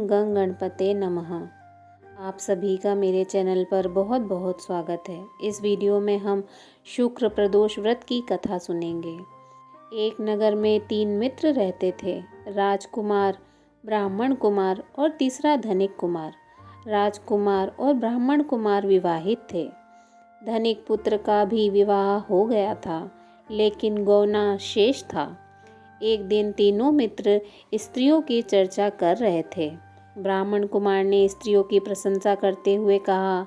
गंग गणपते नमः। आप सभी का मेरे चैनल पर बहुत बहुत स्वागत है। इस वीडियो में हम शुक्र प्रदोष व्रत की कथा सुनेंगे। एक नगर में 3 मित्र रहते थे, राजकुमार, ब्राह्मण कुमार और तीसरा धनिक कुमार। राजकुमार और ब्राह्मण कुमार विवाहित थे। धनिक पुत्र का भी विवाह हो गया था, लेकिन गौना शेष था। एक दिन तीनों मित्र स्त्रियों की चर्चा कर रहे थे। ब्राह्मण कुमार ने स्त्रियों की प्रशंसा करते हुए कहा,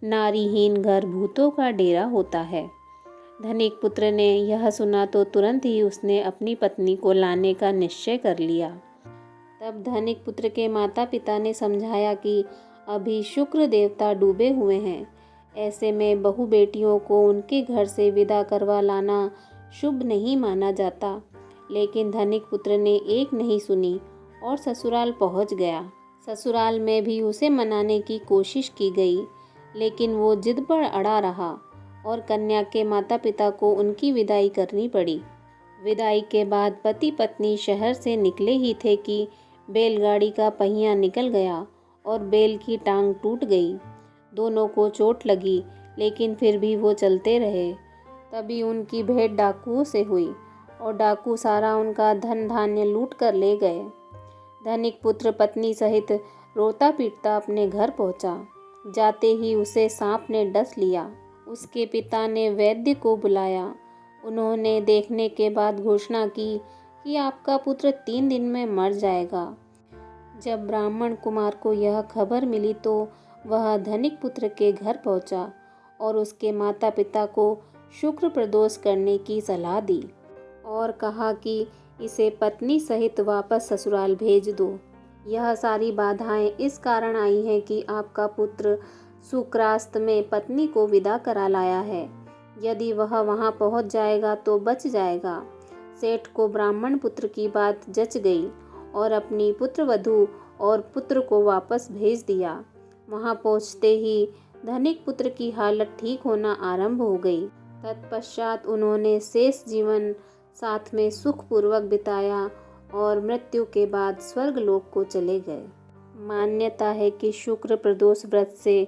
नारीहीन घर भूतों का डेरा होता है। धनिक पुत्र ने यह सुना तो तुरंत ही उसने अपनी पत्नी को लाने का निश्चय कर लिया। तब धनिक पुत्र के माता पिता ने समझाया कि अभी शुक्र देवता डूबे हुए हैं, ऐसे में बहू बेटियों को उनके घर से विदा करवा लाना शुभ नहीं माना जाता। लेकिन धनिक पुत्र ने एक नहीं सुनी और ससुराल पहुंच गया। ससुराल में भी उसे मनाने की कोशिश की गई, लेकिन वो जिद पर अड़ा रहा और कन्या के माता पिता को उनकी विदाई करनी पड़ी। विदाई के बाद पति पत्नी शहर से निकले ही थे कि बैलगाड़ी का पहिया निकल गया और बैल की टांग टूट गई। दोनों को चोट लगी, लेकिन फिर भी वो चलते रहे। तभी उनकी भेंट डाकुओं से हुई और डाकू सारा उनका धन धान्य लूट कर ले गए। धनिक पुत्र पत्नी सहित रोता पीटता अपने घर पहुंचा। जाते ही उसे सांप ने डस लिया। उसके पिता ने वैद्य को बुलाया। उन्होंने देखने के बाद घोषणा की कि आपका पुत्र 3 दिन में मर जाएगा। जब ब्राह्मण कुमार को यह खबर मिली तो वह धनिक पुत्र के घर पहुंचा और उसके माता पिता को शुक्र प्रदोष करने की सलाह दी और कहा कि इसे पत्नी सहित वापस ससुराल भेज दो। यह सारी बाधाएं इस कारण आई हैं कि आपका पुत्र शुक्रास्त में पत्नी को विदा करा लाया है। यदि वह वहां पहुंच जाएगा तो बच जाएगा। सेठ को ब्राह्मण पुत्र की बात जच गई और अपनी पुत्रवधू और पुत्र को वापस भेज दिया। वहां पहुंचते ही धनिक पुत्र की हालत ठीक होना आरंभ हो गई। तत्पश्चात उन्होंने शेष जीवन साथ में सुखपूर्वक बिताया और मृत्यु के बाद स्वर्गलोक को चले गए। मान्यता है कि शुक्र प्रदोष व्रत से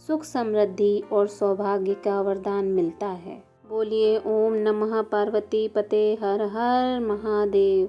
सुख समृद्धि और सौभाग्य का वरदान मिलता है। बोलिए ओम नमः पार्वती पते हर हर महादेव।